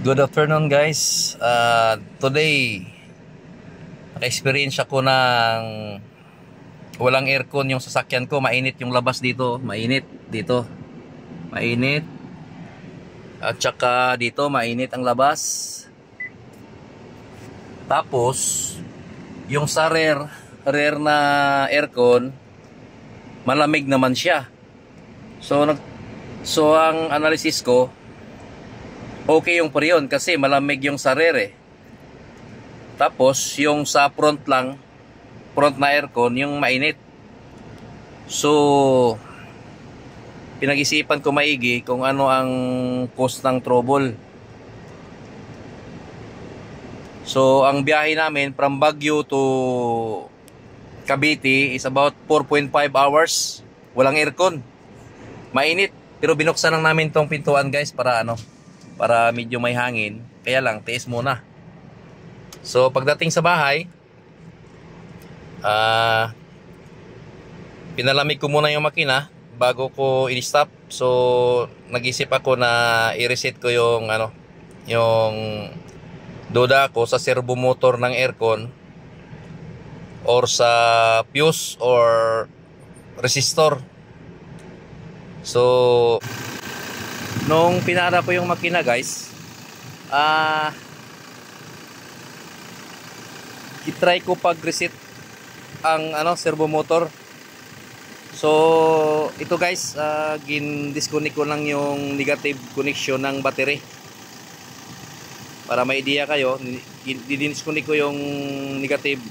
Good afternoon guys. Today naka-experience ako ng walang aircon yung sasakyan ko. Mainit yung labas dito. Mainit dito. Mainit. At saka dito mainit ang labas. Tapos yung sa rear na aircon malamig naman siya. So ang analysis ko, okay yung prion kasi malamig yung sa rear eh. Tapos yung sa front na aircon yung mainit. So pinag-isipan ko maigi kung ano ang cause ng trouble. So ang biyahe namin from Baguio to Cavite is about 4.5 hours. Walang aircon. Mainit. Pero binuksan lang namin tong pintuan guys para medyo may hangin. Kaya lang, tiis muna. So, pagdating sa bahay, pinalamig ko muna yung makina bago ko in-stop. So, nag-isip ako na i-reset ko yung duda ko sa servo motor ng aircon or sa fuse or resistor. So, nung pinara ko yung makina guys, i-try ko pag-reset ang servo motor. So ito guys, gin-disconnect ko lang yung negative connection ng battery. Para may idea kayo, i-disconnect ko yung negative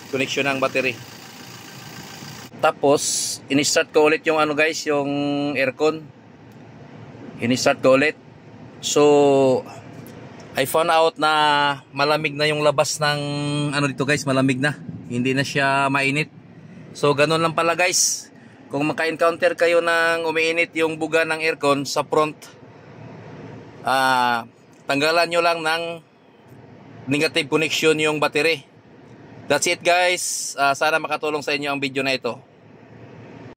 connection ng battery. Tapos in-start ko ulit yung yung aircon. In-start ko ulit. So I found out na malamig na yung labas ng dito guys, malamig na. Hindi na siya mainit. So ganun lang pala guys. Kung maka-encounter kayo ng umiinit yung buga ng aircon sa front, tanggalan nyo lang ng negative connection yung battery. That's it guys. Sana makatulong sa inyo ang video na ito.